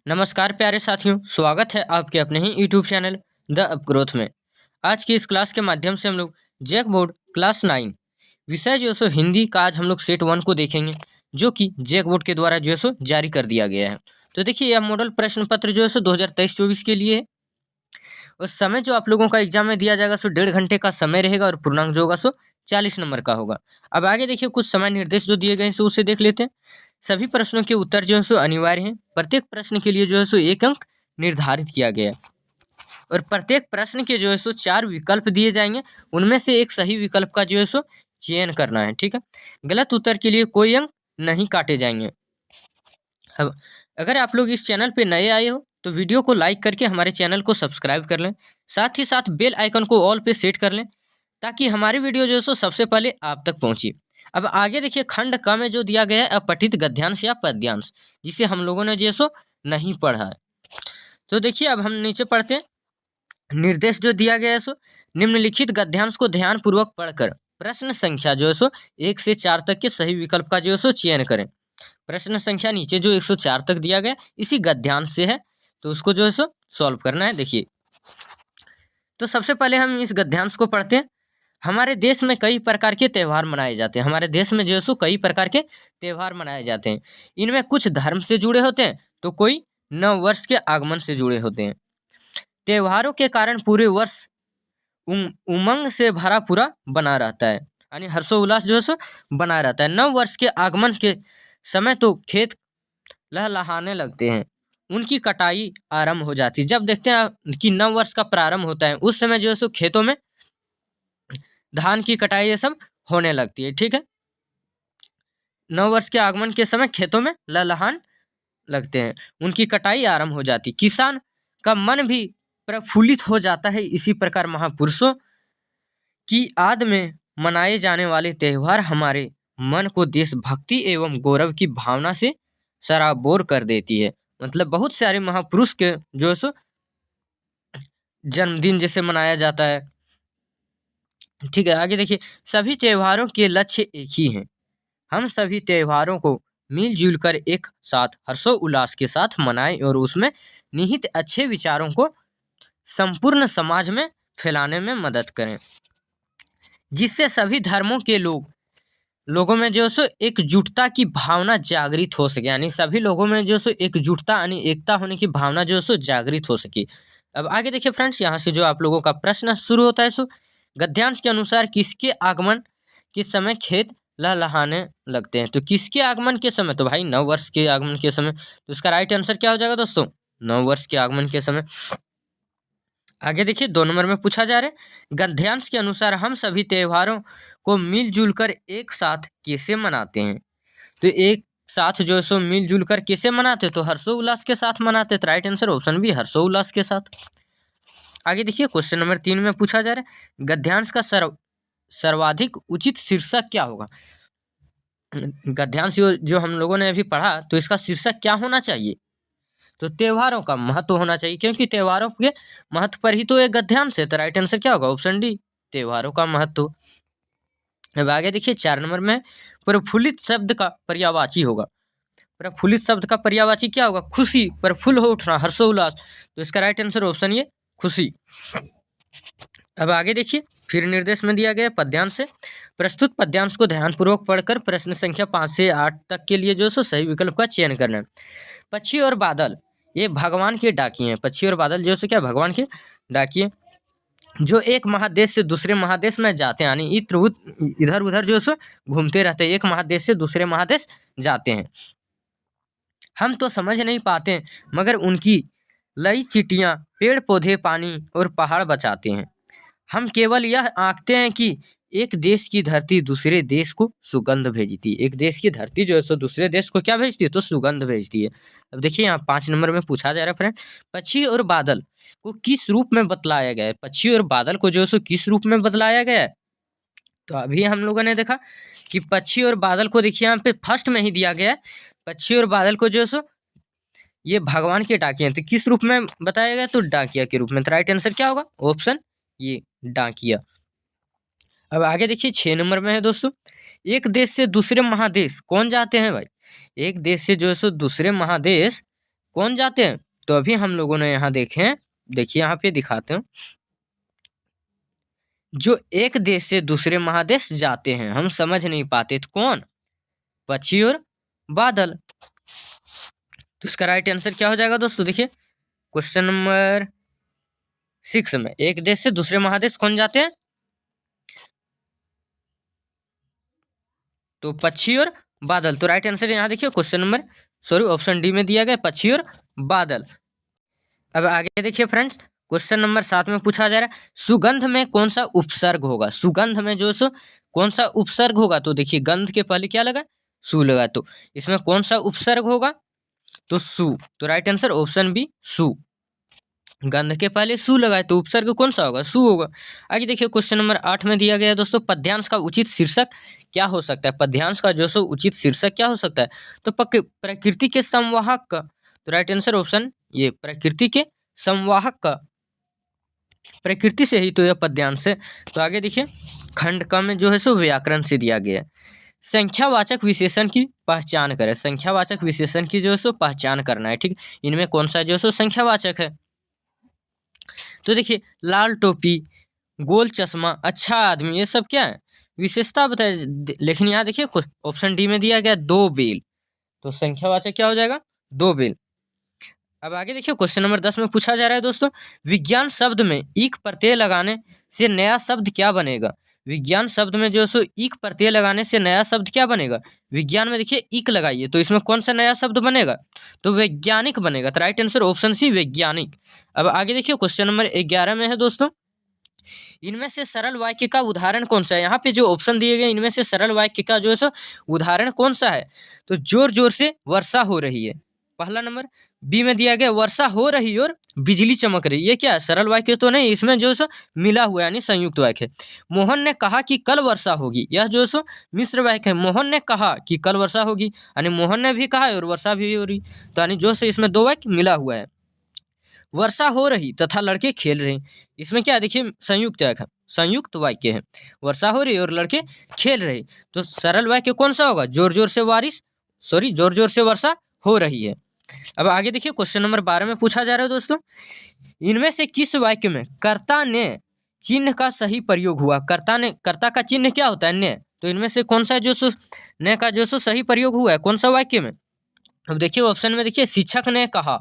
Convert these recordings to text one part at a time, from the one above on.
नमस्कार प्यारे साथियों, स्वागत है आपके अपने ही यूट्यूब चैनल द अपग्रोथ में। आज की इस क्लास के माध्यम से हम लोग जैक बोर्ड क्लास 9 विषय जो है सो हिंदी का आज हम लोग सेट 1 को देखेंगे, जो कि जैक बोर्ड के द्वारा जो है सो जारी कर दिया गया है। तो देखिए, यह मॉडल प्रश्न पत्र जो है सो 2023-24 के लिए है। उस समय जो आप लोगों का एग्जाम में दिया जाएगा सो 1.5 घंटे का समय रहेगा और पूर्णांक जो होगा सो 40 नंबर का होगा। अब आगे देखिए, कुछ समय निर्देश जो दिए गए हैं सो उसे देख लेते हैं। सभी प्रश्नों के उत्तर जो है सो अनिवार्य हैं। प्रत्येक प्रश्न के लिए जो है सो 1 अंक निर्धारित किया गया है और प्रत्येक प्रश्न के जो है सो 4 विकल्प दिए जाएंगे। उनमें से एक सही विकल्प का जो है सो चयन करना है, ठीक है। गलत उत्तर के लिए कोई अंक नहीं काटे जाएंगे। अब अगर आप लोग इस चैनल पे नए आए हो तो वीडियो को लाइक करके हमारे चैनल को सब्सक्राइब कर लें। साथ ही साथ बेल आइकन को ऑल पे सेट कर लें ताकि हमारी वीडियो जो है सो सबसे पहले आप तक पहुंचे। अब आगे देखिए, खंड क में जो दिया गया है अपठित गद्यांश या पद्यांश, जिसे हम लोगों ने जो है सो नहीं पढ़ा है। तो देखिए, अब हम नीचे पढ़ते हैं। निर्देश जो दिया गया है सो निम्नलिखित गद्यांश को ध्यानपूर्वक पढ़कर प्रश्न संख्या जो है सो 1 से 4 तक के सही विकल्प का जो है सो चयन करें। प्रश्न संख्या नीचे जो 104 तक दिया गया इसी गद्यांश से है, तो उसको जो है सो सॉल्व करना है। देखिए, तो सबसे पहले हम इस गद्यांश को पढ़ते हैं। हमारे देश में कई प्रकार के त्यौहार मनाए जाते हैं। हमारे देश में जो है सो कई प्रकार के त्यौहार मनाए जाते हैं। इनमें कुछ धर्म से जुड़े होते हैं तो कोई नव वर्ष के आगमन से जुड़े होते हैं। त्योहारों के कारण पूरे वर्ष उमंग से भरा पूरा बना रहता है, यानी हर्षोल्लास जो है सो बना रहता है। नव वर्ष के आगमन के समय तो खेत लहलहाने लगते हैं, उनकी कटाई आरंभ हो जाती है। जब देखते हैं कि नव वर्ष का प्रारंभ होता है, उस समय जो है सो खेतों में धान की कटाई ये सब होने लगती है, ठीक है। नव वर्ष के आगमन के समय खेतों में लहलहान लगते हैं, उनकी कटाई आरंभ हो जाती। किसान का मन भी प्रफुल्लित हो जाता है। इसी प्रकार महापुरुषों की याद में मनाए जाने वाले त्यौहार हमारे मन को देशभक्ति एवं गौरव की भावना से सराबोर कर देती है। मतलब बहुत सारे महापुरुष के जो है सो जन्मदिन जैसे मनाया जाता है, ठीक है। आगे देखिए, सभी त्योहारों के लक्ष्य एक ही हैं। हम सभी त्योहारों को मिलजुल कर एक साथ हर्षोल्लास के साथ मनाएं और उसमें निहित अच्छे विचारों को संपूर्ण समाज में फैलाने में मदद करें, जिससे सभी धर्मों के लोगों में जो सो एकजुटता की भावना जागृत हो सके। यानी सभी लोगों में जो सो एकजुटता यानी एकता होने की भावना जो सो जागृत हो सके। अब आगे देखिए फ्रेंड्स, यहाँ से जो आप लोगों का प्रश्न शुरू होता है सो गद्यांश के अनुसार किसके आगमन के समय खेत लहलहाने लगते हैं। तो किसके आगमन के समय, तो भाई नव वर्ष के आगमन के समय। तो इसका राइट आंसर क्या हो जाएगा दोस्तों, नव वर्ष के आगमन के समय। आगे देखिए, 2 नंबर में पूछा जा रहा है, गद्यांश के अनुसार हम सभी त्योहारों को मिलजुल कर एक साथ कैसे मनाते हैं। तो एक साथ जो है सो मिलजुल कर कैसे मनाते, तो हर्षोल्लास के साथ मनाते। तो राइट आंसर ऑप्शन बी, हर्षोल्लास के साथ। आगे देखिए, क्वेश्चन नंबर 3 में पूछा जा रहा है, गद्यांश का सर्वाधिक उचित शीर्षक क्या होगा। गद्यांश जो हम लोगों ने अभी पढ़ा, तो इसका शीर्षक क्या होना चाहिए, तो त्योहारों का महत्व होना चाहिए, क्योंकि त्योहारों के महत्व पर ही तो एक गद्यांश है। तो राइट आंसर क्या होगा, ऑप्शन डी, त्योहारों का महत्व। अब आगे देखिए, 4 नंबर में प्रफुल्लित शब्द का पर्यायवाची होगा। प्रफुल्लित शब्द का पर्यायवाची क्या होगा, खुशी, प्रफुल्ल हो उठना, हर्षोल्लास। तो इसका राइट आंसर ऑप्शन ये, खुशी। अब आगे देखिए, फिर निर्देश में दिया गया पद्यांश से प्रस्तुत पद्यांश को ध्यानपूर्वक पढ़कर प्रश्न संख्या 5 से 8 तक के लिए जो सो सही विकल्प का चयन करना है। पक्षी और बादल ये भगवान के डाकिए हैं। पक्षी और बादल जो सो क्या, भगवान के डाकिए, जो एक महादेश से दूसरे महादेश में जाते हैं, यानी इधर उधर जो सो घूमते रहते हैं, एक महादेश से दूसरे महादेश जाते हैं। हम तो समझ नहीं पाते, मगर उनकी लई चींटियां पेड़ पौधे पानी और पहाड़ बचाते हैं। हम केवल यह आंकते हैं कि एक देश की धरती दूसरे देश को सुगंध भेजती है। एक देश की धरती जो है सो दूसरे देश को क्या भेजती है, तो सुगंध भेजती है। अब देखिए, यहाँ 5 नंबर में पूछा जा रहा है फ्रेंड, पक्षी और बादल को किस रूप में बतलाया गया है। पक्षी और बादल को जो है सो किस रूप में बतलाया गया है, तो अभी हम लोगों ने देखा कि पक्षी और बादल को देखिए यहाँ पे फर्स्ट में ही दिया गया है। पक्षी और बादल को जो है सो ये भगवान के डाकिया, तो किस रूप में बताया गया, तो डाकिया के रूप में। तो राइट आंसर क्या होगा, ऑप्शन ये, डाकिया। अब आगे देखिए, 6 नंबर में है दोस्तों, एक देश से दूसरे महादेश कौन जाते हैं भाई। एक देश से जो है सो दूसरे महादेश कौन जाते हैं? तो अभी हम लोगों ने यहाँ देखे, देखिए यहाँ पे दिखाते हैं, जो एक देश से दूसरे महादेश जाते हैं, हम समझ नहीं पाते तो कौन? पक्षी और बादल। तो इसका राइट आंसर क्या हो जाएगा दोस्तों? देखिए क्वेश्चन नंबर 6 में एक देश से दूसरे महादेश कौन जाते हैं? तो पक्षी और बादल। तो राइट आंसर यहाँ देखिए क्वेश्चन नंबर ऑप्शन डी में दिया गया, पक्षी और बादल। अब आगे देखिए फ्रेंड्स, क्वेश्चन नंबर 7 में पूछा जा रहा है सुगंध में कौन सा उपसर्ग होगा? सुगंध में जो सो कौन सा उपसर्ग होगा? तो देखिए गंध के पहले क्या लगा? सु लगा। तो इसमें कौन सा उपसर्ग होगा? तो सु। तो राइट आंसर ऑप्शन बी सु। गंध के पहले सु लगाए तो उपसर्ग कौन सा होगा? सु होगा। आगे देखिए क्वेश्चन नंबर 8 में दिया गया है दोस्तों, पद्यांश का उचित शीर्षक क्या हो सकता है? पद्यांश का जो सो उचित शीर्षक क्या हो सकता है? तो प्रकृति के संवाहक का। तो राइट आंसर ऑप्शन ये, प्रकृति के संवाहक का। प्रकृति से ही तो यह पद्यांश है। तो आगे देखिए खंड क में जो है सो व्याकरण से दिया गया है, संख्यावाचक विशेषण की पहचान करें। संख्यावाचक विशेषण की जो है सो पहचान करना है, ठीक। इनमें कौन सा जो है सो संख्यावाचक है? तो देखिए लाल टोपी, गोल चश्मा, अच्छा आदमी, ये सब क्या है? विशेषता बताए। लेकिन यहाँ देखिए ऑप्शन डी में दिया गया दो बेल। तो संख्यावाचक क्या हो जाएगा? दो बेल। अब आगे देखिए क्वेश्चन नंबर 10 में पूछा जा रहा है दोस्तों, विज्ञान शब्द में ईक प्रत्यय लगाने से नया शब्द क्या बनेगा? विज्ञान शब्द में जो सो ईक प्रत्यय लगाने से नया शब्द क्या बनेगा? विज्ञान में देखिए ईक लगाइए तो इसमें कौन सा नया शब्द बनेगा? तो वैज्ञानिक बनेगा। तो राइट आंसर ऑप्शन सी वैज्ञानिक। अब आगे देखिए क्वेश्चन नंबर 11 में है दोस्तों, इनमें से सरल वाक्य का उदाहरण कौन सा है? यहाँ पे जो ऑप्शन दिए गए इनमें से सरल वाक्य का जो है सो उदाहरण कौन सा है? तो जोर जोर से वर्षा हो रही है, पहला नंबर। बी में दिया गया वर्षा हो रही और बिजली चमक रही। ये क्या है? सरल वाक्य तो नहीं, इसमें जो है सो मिला हुआ यानी संयुक्त वाक्य। मोहन ने कहा कि कल वर्षा होगी, यह जो है सो मिश्र वाक्य है। मोहन ने कहा कि कल वर्षा होगी यानी मोहन ने भी कहा है और वर्षा भी हो रही, तो यानी जो है इसमें दो वाक्य मिला हुआ है। वर्षा हो रही तथा लड़के खेल रहे, इसमें क्या देखिए संयुक्त वाक्य, संयुक्त वाक्य है। वर्षा हो रही और लड़के खेल रहे, तो सरल वाक्य कौन सा होगा? जोर जोर से जोर जोर से वर्षा हो रही है। अब आगे देखिए क्वेश्चन नंबर 12 में पूछा जा रहा है दोस्तों, इनमें से किस वाक्य में कर्ता ने चिन्ह का सही प्रयोग हुआ? कर्ता का चिन्ह क्या होता है? ने। तो इनमें से कौन सा जो सो ने का जो सो सही प्रयोग हुआ है? कौन सा वाक्य में? अब देखिए ऑप्शन में देखिए शिक्षक ने कहा,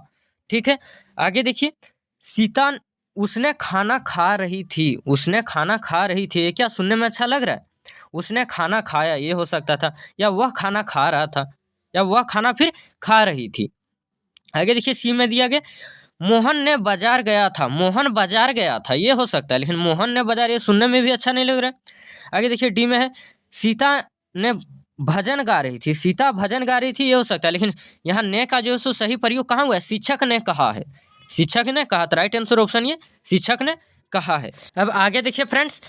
ठीक है। आगे देखिए सीता उसने खाना खा रही थी, उसने खाना खा रही थी, ये क्या सुनने में अच्छा लग रहा है? उसने खाना खाया, ये हो सकता था, या वह खाना खा रहा था, या वह खाना फिर खा रही थी। आगे देखिए सी में दिया गया मोहन ने बाजार गया था, मोहन बाजार गया था, ये हो सकता है, लेकिन मोहन ने बाजार, ये सुनने में भी अच्छा नहीं लग रहा है। आगे देखिए डी में है सीता ने भजन गा रही थी, सीता भजन गा रही थी, ये हो सकता है, लेकिन यहाँ ने का जो है सो सही प्रयोग कहाँ हुआ है? शिक्षक ने कहा है, शिक्षक ने कहा। तो राइट आंसर ऑप्शन ये शिक्षक ने कहा है। अब आगे देखिए फ्रेंड्स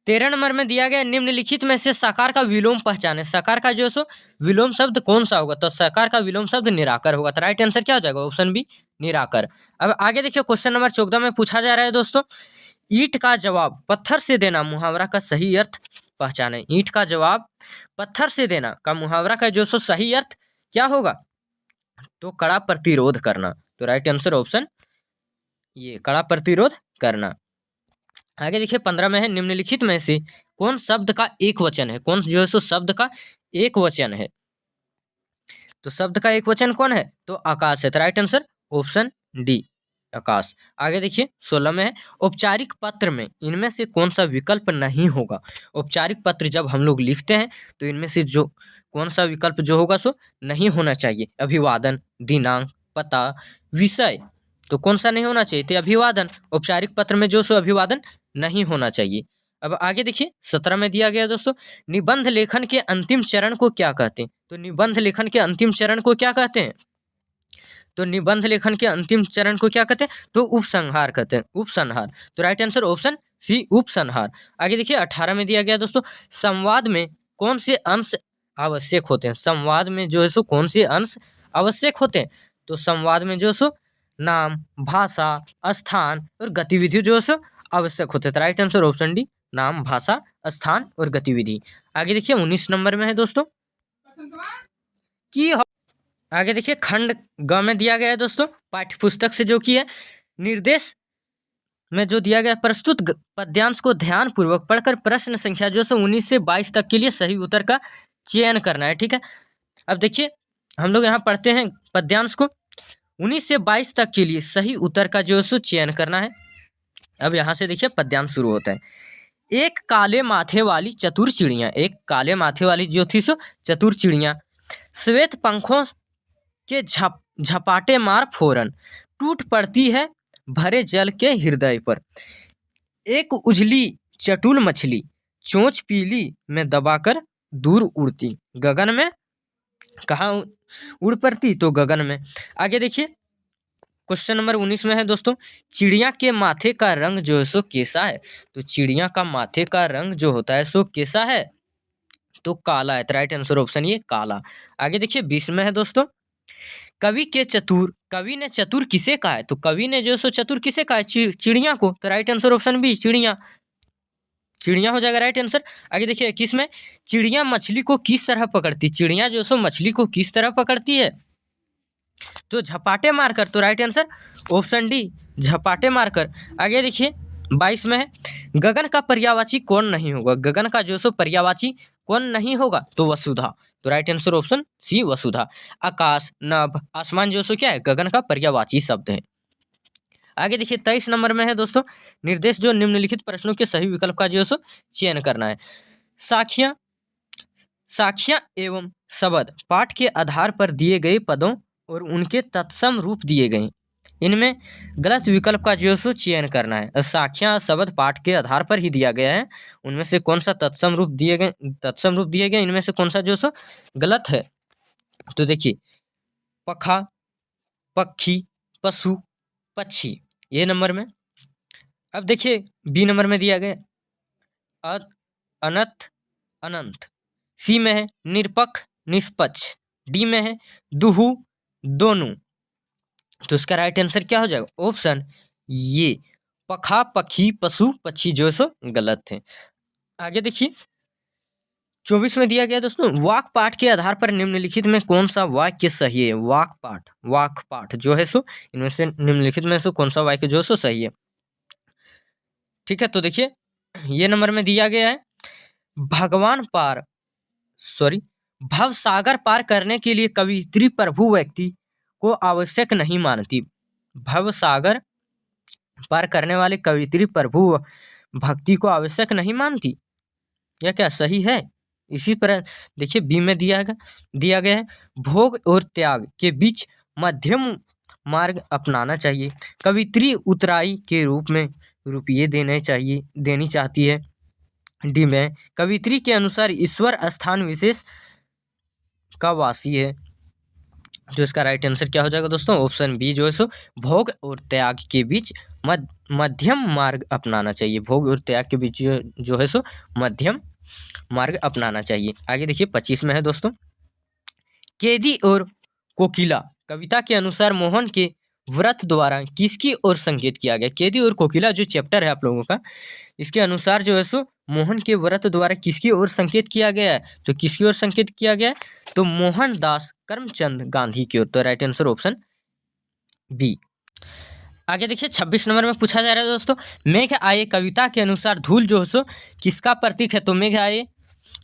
13 नंबर में दिया गया निम्नलिखित में से साकार का विलोम पहचाने। साकार का जो सो विलोम शब्द कौन सा होगा? तो साकार का विलोम शब्द निराकर होगा। तो राइट आंसर क्या हो जाएगा? ऑप्शन बी निराकर। अब आगे देखिए क्वेश्चन नंबर 14 में पूछा जा रहा है दोस्तों, ईंट का जवाब पत्थर से देना मुहावरा का सही अर्थ पहचाने। ईंट का जवाब पत्थर से देना का मुहावरा का जो सो सही अर्थ क्या होगा? तो कड़ा प्रतिरोध करना। तो राइट आंसर ऑप्शन ये, कड़ा प्रतिरोध करना। आगे देखिए 15 में है निम्नलिखित में से कौन शब्द का एक वचन है? कौन जो है सो शब्द का एक वचन है? तो शब्द का एक वचन कौन है? तो आकाश है। तो राइट आंसर ऑप्शन डी आकाश। आगे देखिए 16 में है औपचारिक पत्र में इनमें से कौन सा विकल्प नहीं होगा? औपचारिक पत्र जब हम लोग लिखते हैं तो इनमें से जो कौन सा विकल्प जो होगा सो नहीं होना चाहिए? अभिवादन, दिनांक, पता, विषय। तो कौन सा नहीं होना चाहिए? तो अभिवादन। औपचारिक पत्र में जो सो अभिवादन नहीं होना चाहिए। अब आगे देखिए 17 में दिया गया दोस्तों, निबंध लेखन के अंतिम चरण को क्या कहते हैं? तो निबंध लेखन के अंतिम चरण को क्या कहते हैं? तो निबंध लेखन के अंतिम चरण को क्या कहते हैं? तो उपसंहार कहते हैं, उपसंहार। तो राइट आंसर ऑप्शन सी उपसंहार। आगे देखिए 18 में दिया गया दोस्तों, संवाद में कौन से अंश आवश्यक होते हैं? संवाद में जो है सो कौन से अंश आवश्यक होते हैं? तो संवाद में जो सो नाम, भाषा, स्थान और गतिविधि जो है सो आवश्यक होते हैं। तो राइट आंसर ऑप्शन डी नाम, भाषा, स्थान और गतिविधि। आगे देखिए 19 नंबर में है दोस्तों, की आगे देखिए खंड ग में दिया गया है दोस्तों पाठ्य पुस्तक से जो कि है निर्देश में जो दिया गया प्रस्तुत पद्यांश को ध्यान पूर्वक पढ़कर प्रश्न संख्या जो है 19 से 22 तक के लिए सही उत्तर का चयन करना है। ठीक है, अब देखिए हम लोग यहाँ पढ़ते हैं पद्यांश को 19 से 22 तक के लिए सही उत्तर का जो है चयन करना है। अब यहाँ से देखिए पद्यांश शुरू होता है। एक काले माथे वाली चतुर चिड़िया, एक काले माथे वाली जो थी सो चतुर चिड़िया श्वेत पंखों के झपाटे मार फौरन टूट पड़ती है भरे जल के हृदय पर। एक उजली चटुल मछली चोंच पीली में दबाकर दूर उड़ती, गगन में कहाँ उड़ पड़ती तो गगन में। आगे देखिए क्वेश्चन नंबर 19 में है दोस्तों चिड़िया के माथे का रंग जो है सो कैसा है। तो चिड़िया का माथे का रंग जो होता है सो कैसा है तो काला है। तो राइट आंसर ऑप्शन ये काला। आगे देखिए 20 में है दोस्तों कवि ने चतुर किसे कहा है। तो कवि ने जो सो चतुर किसे कहा है चिड़िया को। तो राइट आंसर ऑप्शन बी चिड़िया, चिड़िया हो जाएगा राइट आंसर। आगे देखिए 21 में चिड़िया मछली को किस तरह पकड़ती, चिड़िया जो सो मछली को किस तरह पकड़ती है तो झपाटे मारकर। तो राइट आंसर ऑप्शन डी झपाटे मारकर। आगे देखिए 22 में है गगन का पर्यायवाची कौन नहीं होगा, गगन का जो सो पर्यायवाची कौन नहीं होगा तो वसुधा। तो राइट आंसर ऑप्शन सी वसुधा। आकाश नभ आसमान जो सो क्या है गगन का पर्यायवाची शब्द है। आगे देखिए 23 नंबर में है दोस्तों निर्देश जो निम्नलिखित प्रश्नों के सही विकल्प का जो सो चयन करना है। साखियां एवं शब्द पाठ के आधार पर दिए गए पदों और उनके तत्सम रूप दिए गए, इनमें गलत विकल्प का जो सो चयन करना है। साखियां शब्द पाठ के आधार पर ही दिया गया है, उनमें से कौन सा तत्सम रूप दिए गए इनमें से कौन सा जो सो गलत है। तो देखिए पखा पक्षी पशु पक्षी ये नंबर में। अब देखिए बी नंबर में दिया गया अनंत अनंत, सी में है निरपक्ष निष्पक्ष, डी में है दुहु दोनों। तो इसका राइट आंसर क्या हो जाएगा ऑप्शन ये पखा पक्षी पशु पक्षी जो सो गलत है। आगे देखिए 24 में दिया गया दोस्तों वाक पाठ के आधार पर निम्नलिखित में कौन सा वाक्य सही है। वाक पाठ जो है सो इनमें से निम्नलिखित में से कौन सा वाक्य जो सो सही है। ठीक है, तो देखिए ये नंबर में दिया गया है भव सागर पार करने के लिए कवियत्री प्रभु व्यक्ति को आवश्यक नहीं मानती। भव सागर पार करने वाले कवियत्री प्रभु भक्ति को आवश्यक नहीं मानती, यह क्या सही है। इसी पर देखिए बी में दिया गया है भोग और त्याग के बीच मध्यम मार्ग अपनाना चाहिए। कवियत्री उतराई के रूप में रुपये देनी चाहती है। डी में कवियत्री के अनुसार ईश्वर स्थान विशेष का वासी है। तो इसका राइट आंसर क्या हो जाएगा दोस्तों ऑप्शन बी जो है सो भोग और त्याग के बीच मध्यम मार्ग अपनाना चाहिए। भोग और त्याग के बीच जो है सो मध्यम मार्ग अपनाना चाहिए। आगे देखिए 25 में है दोस्तों केदी और कोकिला कविता के अनुसार मोहन के व्रत द्वारा किसकी ओर संकेत किया गया। केदी और कोकिला जो चैप्टर है आप लोगों का इसके अनुसार जो है सो मोहन के व्रत द्वारा किसकी ओर संकेत किया गया है। तो किसकी ओर संकेत किया गया है तो मोहनदास करमचंद गांधी की ओर। तो राइट आंसर ऑप्शन बी। आगे देखिए 26 नंबर में पूछा जा रहा है दोस्तों मेघ आए कविता के अनुसार धूल जो है सो किसका प्रतीक है। तो मेघ आए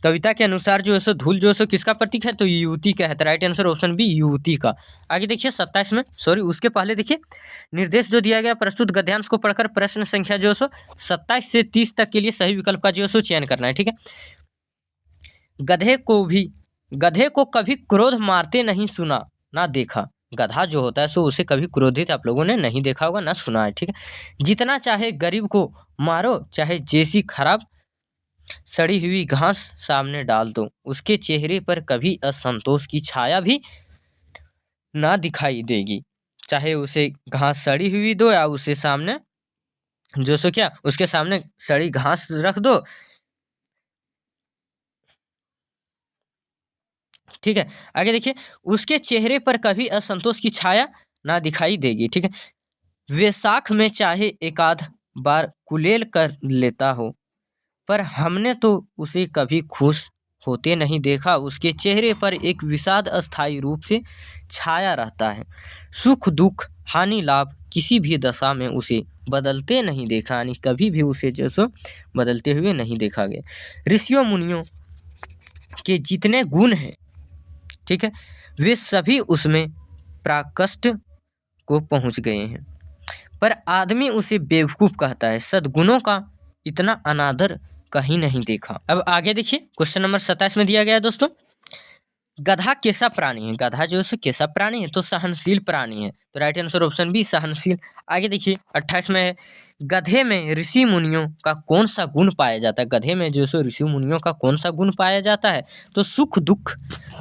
कविता के अनुसार जो है सो धूल जो है सो किसका प्रतीक है तो युवती का है। तो राइट आंसर ऑप्शन बी युवती का। आगे देखिए 27 में उसके पहले देखिए निर्देश जो दिया गया प्रस्तुत गद्यांश को पढ़कर प्रश्न संख्या जो है सो 27 से 30 तक के लिए सही विकल्प का जो है सो चयन करना है। ठीक है, गधे को कभी क्रोध मारते नहीं सुना ना देखा। गधा जो होता है सो उसे कभी क्रोधित आप लोगों ने नहीं देखा होगा ना सुना है। ठीक है, जितना चाहे गरीब को मारो चाहे जैसी खराब सड़ी हुई घास सामने डाल दो उसके चेहरे पर कभी असंतोष की छाया भी ना दिखाई देगी। चाहे उसे घास सड़ी हुई दो या उसे सामने जो सो क्या उसके सामने सड़ी घास रख दो। ठीक है, आगे देखिए उसके चेहरे पर कभी असंतोष की छाया ना दिखाई देगी। ठीक है, वैशाख में चाहे एकाध बार कुलेल कर लेता हो पर हमने तो उसे कभी खुश होते नहीं देखा, उसके चेहरे पर एक विषाद अस्थायी रूप से छाया रहता है। सुख दुख हानि लाभ किसी भी दशा में उसे बदलते नहीं देखा, यानी कभी भी उसे जो सो बदलते हुए नहीं देखा गया। ऋषियों मुनियों के जितने गुण हैं, ठीक है, वे सभी उसमें प्राकृष्ट को पहुंच गए हैं, पर आदमी उसे बेवकूफ़ कहता है। सद्गुणों का इतना अनादर कहीं नहीं देखा। अब आगे देखिए, क्वेश्चन नंबर 27 में दिया गया है दोस्तों, गधा कैसा प्राणी है? गधा जो है कैसा प्राणी है? तो सहनशील प्राणी है। तो राइट आंसर ऑप्शन बी सहनशील। आगे देखिए 28 में है, गधे में ऋषि मुनियों का कौन सा गुण पाया जाता है? गधे में जो सो ऋषि मुनियों का कौन सा गुण पाया जाता है? तो सुख दुख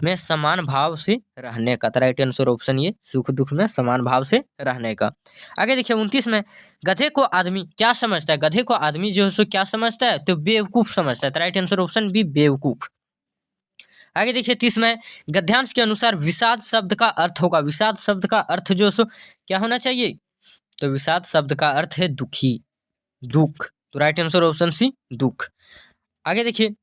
में समान भाव से रहने का। तो राइट आंसर ऑप्शन ये सुख दुख में समान भाव से रहने का। आगे देखिए 29 में, गधे को आदमी क्या समझता है? गधे को आदमी जो है सो क्या समझता है? तो बेवकूफ समझता है। तो राइट आंसर ऑप्शन बी बेवकूफ। आगे देखिए 30 में, गद्यांश के अनुसार विषाद शब्द का अर्थ होगा। विषाद शब्द का अर्थ जो सो क्या होना चाहिए? तो विषाद शब्द का अर्थ है दुखी, दुख। तो राइट आंसर ऑप्शन सी दुख। आगे देखिए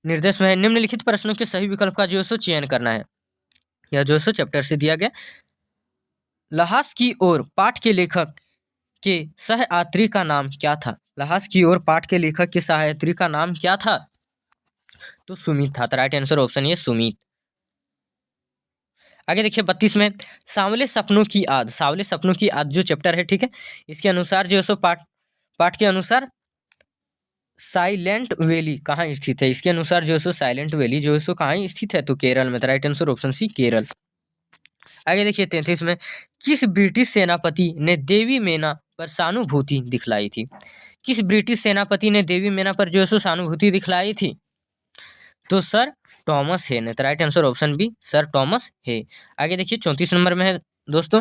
निर्देश में, निम्नलिखित प्रश्नों के सही विकल्प का जो सो चयन करना है। यह जो सो चैप्टर से दिया गया। लहास की ओर पाठ के लेखक के सहयात्री का नाम क्या था? लहास की ओर पाठ के लेखक के सहयात्री का नाम क्या था? तो सुमित था। तो राइट आंसर ऑप्शन ये सुमित। आगे देखिए 32 में, सांवले सपनों की आद। सांवले सपनों की आद जो चैप्टर है, ठीक है, इसके अनुसार जो है सो पाठ के अनुसार साइलेंट वैली कहाँ स्थित है? इसके अनुसार जो है सो साइलेंट वैली जो है सो कहाँ स्थित है? तो केरल में। तो right answer option C Kerala. आगे देखिए 33 में, किस ब्रिटिश सेनापति ने देवी मेना पर सहानुभूति दिखलाई थी? किस ब्रिटिश सेनापति ने देवी मेना पर जो है सो सहानुभूति दिखलाई थी? तो सर टॉमस है। ने तो right answer option B sir Thomas है। आगे देखिए 34 नंबर में है दोस्तों,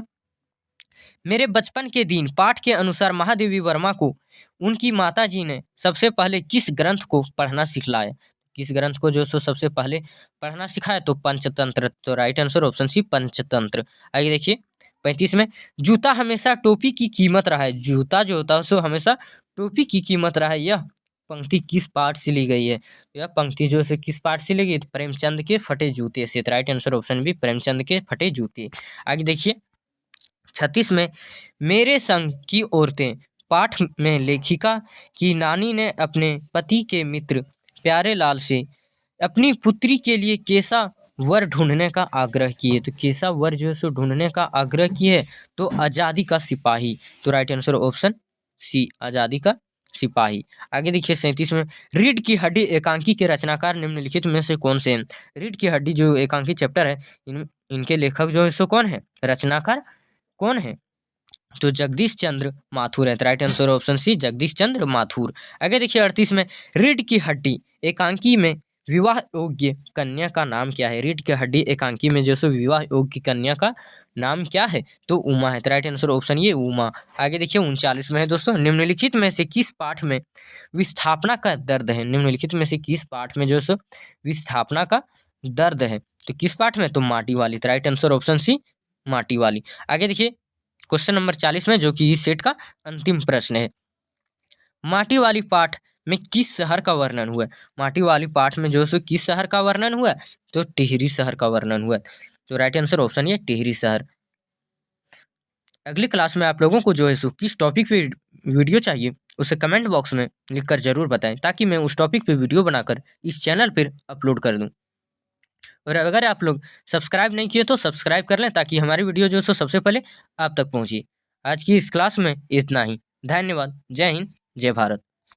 मेरे बचपन के दिन पाठ के अनुसार महादेवी वर्मा को उनकी माताजी ने सबसे पहले किस ग्रंथ को पढ़ना सिखलाया? किस ग्रंथ को जो सो सबसे पहले पढ़ना सिखाया? तो पंचतंत्र। तो right answer option C Panchatantra. आगे देखिए 35 में, जूता हमेशा टोपी की कीमत रहा है। जूता जो होता है सो हमेशा टोपी की कीमत रहा है। यह पंक्ति किस पाठ से ली गई है? यह पंक्ति जो है किस पाठ से ली गई? प्रेमचंद के फटे जूते से। Right answer option B Premchand के फटे जूते। आगे देखिए 36 में, मेरे संग की औरतें पाठ में लेखिका की नानी ने अपने पति के मित्र प्यारे लाल से अपनी पुत्री के लिए कैसा वर ढूंढने का आग्रह किए? तो कैसा वर जो है सो ढूंढने का आग्रह किए? तो आज़ादी का सिपाही। तो राइट आंसर ऑप्शन सी आज़ादी का सिपाही। आगे देखिए 37 में, रीढ़ की हड्डी एकांकी के रचनाकार निम्नलिखित में से कौन से हैं? रीढ़ की हड्डी जो एकांकी चैप्टर है, इनके लेखक जो है सो कौन है? रचनाकार कौन है? तो जगदीश चंद्र माथुर है। Right answer option C Jagdish Chandra Mathur. आगे देखिए 38 में, रीढ़ की हड्डी एकांकी में विवाह योग्य कन्या का नाम क्या है? रीढ़ की हड्डी एकांकी में जो सो विवाह योग्य कन्या का नाम क्या है? तो उमा है। राइट आंसर ऑप्शन ये उमा। आगे देखिए 39 में है दोस्तों, निम्नलिखित में से किस पाठ में विस्थापना का दर्द है? निम्नलिखित में से किस पाठ में जो सो विस्थापना का दर्द है? तो किस पाठ में? तो माटी वाली। राइट आंसर ऑप्शन सी माटी वाली। आगे देखिए क्वेश्चन नंबर 40 में, जो कि इस सेट का अंतिम प्रश्न है, माटी वाली पाठ में किस शहर का वर्णन हुआ है? माटी वाली पाठ में जो है किस शहर का वर्णन हुआ है? तो टिहरी शहर का वर्णन हुआ है। तो राइट आंसर ऑप्शन ये टिहरी शहर। अगली क्लास में आप लोगों को जो है सो किस टॉपिक पे वीडियो चाहिए उसे कमेंट बॉक्स में लिखकर जरूर बताएं, ताकि मैं उस टॉपिक पे वीडियो बनाकर इस चैनल पर अपलोड कर दूं। और अगर आप लोग सब्सक्राइब नहीं किए तो सब्सक्राइब कर लें, ताकि हमारी वीडियो जो सो सबसे पहले आप तक पहुंचे। आज की इस क्लास में इतना ही। धन्यवाद। जय हिंद, जय भारत।